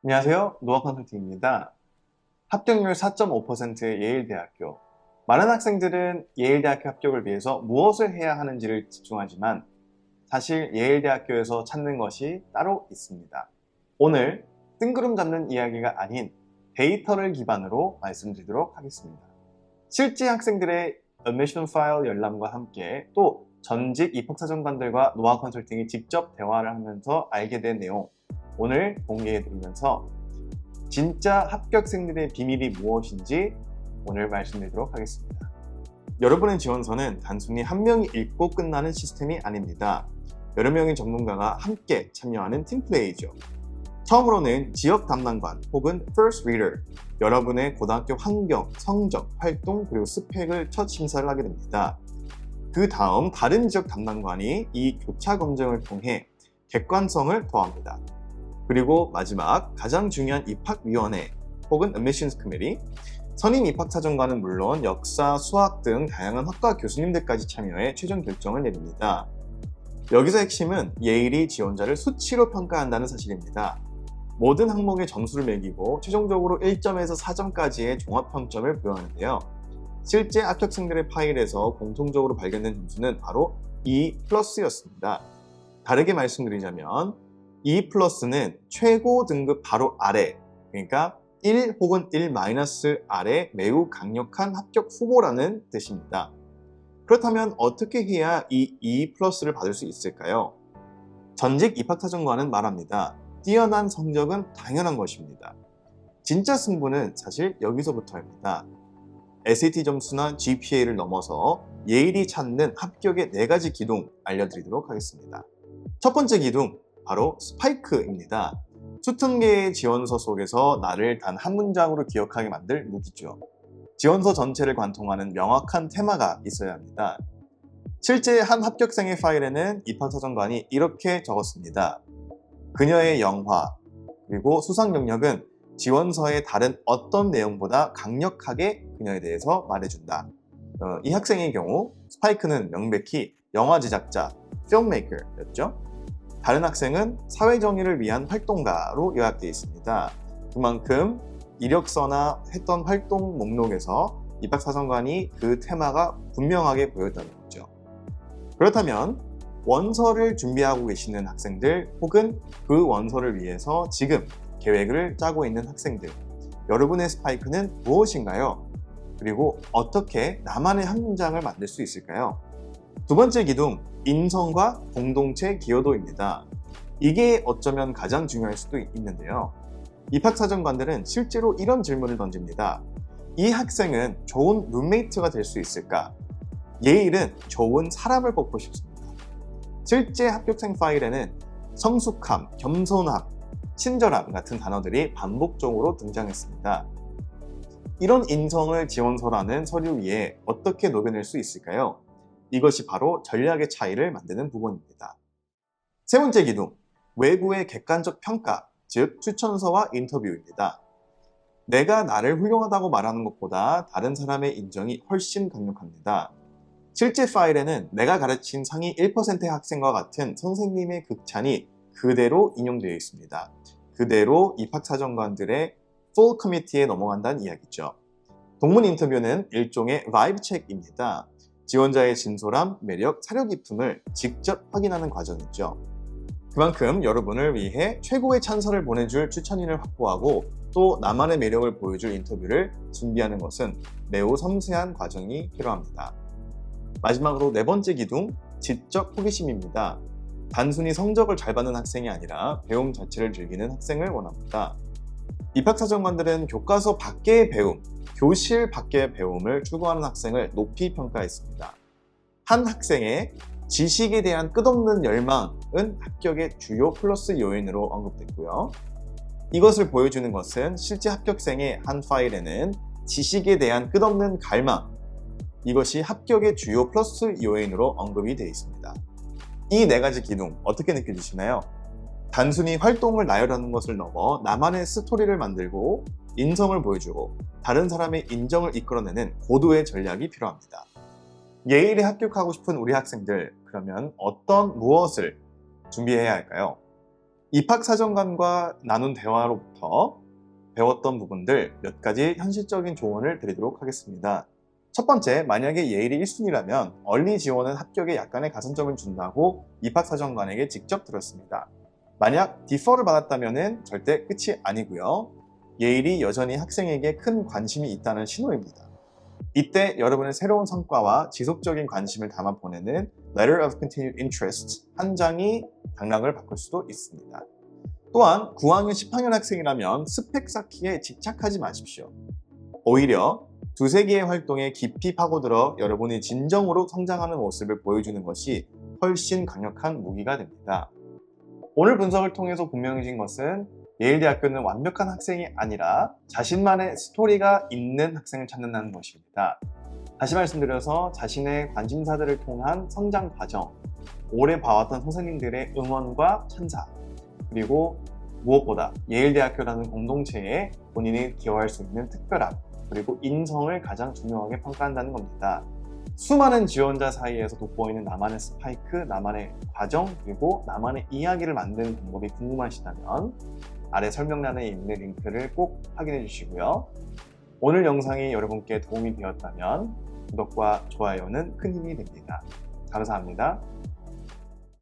안녕하세요. 노아 컨설팅입니다. 합격률 4.5%의 예일대학교. 많은 학생들은 예일대학교 합격을 위해서 무엇을 해야 하는지를 집중하지만 사실 예일대학교에서 찾는 것이 따로 있습니다. 오늘 뜬구름 잡는 이야기가 아닌 데이터를 기반으로 말씀드리도록 하겠습니다. 실제 학생들의 admission 파일 열람과 함께 또 전직 입학사정관들과 노아 컨설팅이 직접 대화를 하면서 알게 된 내용 오늘 공개해드리면서 진짜 합격생들의 비밀이 무엇인지 오늘 말씀드리도록 하겠습니다. 여러분의 지원서는 단순히 한 명이 읽고 끝나는 시스템이 아닙니다. 여러 명의 전문가가 함께 참여하는 팀플레이죠. 처음으로는 지역 담당관 혹은 First Reader, 여러분의 고등학교 환경, 성적, 활동, 그리고 스펙을 첫 심사를 하게 됩니다. 그 다음 다른 지역 담당관이 이 교차 검증을 통해 객관성을 더합니다. 그리고 마지막 가장 중요한 입학위원회 혹은 Admissions Committee, 선임 입학사정관은 물론 역사, 수학 등 다양한 학과 교수님들까지 참여해 최종 결정을 내립니다. 여기서 핵심은 예일이 지원자를 수치로 평가한다는 사실입니다. 모든 항목의 점수를 매기고 최종적으로 1점에서 4점까지의 종합평점을 부여하는데요. 실제 합격생들의 파일에서 공통적으로 발견된 점수는 바로 E+였습니다. 다르게 말씀드리자면 E+는 최고 등급 바로 아래, 그러니까 1 혹은 1- 아래 매우 강력한 합격 후보라는 뜻입니다. 그렇다면 어떻게 해야 이 E+를 받을 수 있을까요? 전직 입학사정관은 말합니다. 뛰어난 성적은 당연한 것입니다. 진짜 승부는 사실 여기서부터입니다. SAT 점수나 GPA를 넘어서 예일이 찾는 합격의 4가지 기둥 알려드리도록 하겠습니다. 첫 번째 기둥, 바로 스파이크입니다. 수천 개의 지원서 속에서 나를 단 한 문장으로 기억하게 만들 무기죠. 지원서 전체를 관통하는 명확한 테마가 있어야 합니다. 실제 한 합격생의 파일에는 입학사정관이 이렇게 적었습니다. 그녀의 영화, 그리고 수상 경력은 지원서의 다른 어떤 내용보다 강력하게 그녀에 대해서 말해준다. 이 학생의 경우 스파이크는 명백히 영화 제작자, filmmaker였죠. 다른 학생은 사회정의를 위한 활동가로 요약되어 있습니다. 그만큼 이력서나 했던 활동 목록에서 입학사정관이 그 테마가 분명하게 보였다는 거죠. 그렇다면 원서를 준비하고 계시는 학생들 혹은 그 원서를 위해서 지금 계획을 짜고 있는 학생들, 여러분의 스파이크는 무엇인가요? 그리고 어떻게 나만의 한 문장을 만들 수 있을까요? 두 번째 기둥, 인성과 공동체 기여도입니다. 이게 어쩌면 가장 중요할 수도 있는데요. 입학사정관들은 실제로 이런 질문을 던집니다. 이 학생은 좋은 룸메이트가 될 수 있을까? 예일은 좋은 사람을 뽑고 싶습니다. 실제 합격생 파일에는 성숙함, 겸손함, 친절함 같은 단어들이 반복적으로 등장했습니다. 이런 인성을 지원서라는 서류 위에 어떻게 녹여낼 수 있을까요? 이것이 바로 전략의 차이를 만드는 부분입니다. 세 번째 기둥, 외부의 객관적 평가, 즉 추천서와 인터뷰입니다. 내가 나를 훌륭하다고 말하는 것보다 다른 사람의 인정이 훨씬 강력합니다. 실제 파일에는 내가 가르친 상위 1%의 학생과 같은 선생님의 극찬이 그대로 인용되어 있습니다. 그대로 입학사정관들의 full committee에 넘어간다는 이야기죠. 동문 인터뷰는 일종의 vibe check입니다. 지원자의 진솔함, 매력, 사려 깊음을 직접 확인하는 과정이죠. 그만큼 여러분을 위해 최고의 찬사를 보내줄 추천인을 확보하고 또 나만의 매력을 보여줄 인터뷰를 준비하는 것은 매우 섬세한 과정이 필요합니다. 마지막으로 네 번째 기둥, 지적 호기심입니다. 단순히 성적을 잘 받는 학생이 아니라 배움 자체를 즐기는 학생을 원합니다. 입학사정관들은 교과서 밖의 배움, 교실 밖의 배움을 추구하는 학생을 높이 평가했습니다. 한 학생의 지식에 대한 끝없는 열망은 합격의 주요 플러스 요인으로 언급됐고요. 이것을 보여주는 것은 실제 합격생의 한 파일에는 지식에 대한 끝없는 갈망, 이것이 합격의 주요 플러스 요인으로 언급이 되어 있습니다. 이 4가지 기둥 어떻게 느껴지시나요? 단순히 활동을 나열하는 것을 넘어 나만의 스토리를 만들고 인성을 보여주고 다른 사람의 인정을 이끌어내는 고도의 전략이 필요합니다. 예일에 합격하고 싶은 우리 학생들, 그러면 무엇을 준비해야 할까요? 입학사정관과 나눈 대화로부터 배웠던 부분들 몇 가지 현실적인 조언을 드리도록 하겠습니다. 첫 번째, 만약에 예일이 1순위라면 얼리 지원은 합격에 약간의 가산점을 준다고 입학사정관에게 직접 들었습니다. 만약 디퍼를 받았다면 절대 끝이 아니고요. 예일이 여전히 학생에게 큰 관심이 있다는 신호입니다. 이때 여러분의 새로운 성과와 지속적인 관심을 담아 보내는 Letter of Continued Interest 한 장이 당락을 바꿀 수도 있습니다. 또한 9학년 10학년 학생이라면 스펙 쌓기에 집착하지 마십시오. 오히려 두세 개의 활동에 깊이 파고들어 여러분이 진정으로 성장하는 모습을 보여주는 것이 훨씬 강력한 무기가 됩니다. 오늘 분석을 통해서 분명해진 것은 예일대학교는 완벽한 학생이 아니라 자신만의 스토리가 있는 학생을 찾는다는 것입니다. 다시 말씀드려서 자신의 관심사들을 통한 성장 과정, 오래 봐왔던 선생님들의 응원과 찬사, 그리고 무엇보다 예일대학교라는 공동체에 본인이 기여할 수 있는 특별함, 그리고 인성을 가장 중요하게 평가한다는 겁니다. 수많은 지원자 사이에서 돋보이는 나만의 스파이크, 나만의 과정, 그리고 나만의 이야기를 만드는 방법이 궁금하시다면 아래 설명란에 있는 링크를 꼭 확인해 주시고요. 오늘 영상이 여러분께 도움이 되었다면 구독과 좋아요는 큰 힘이 됩니다. 감사합니다.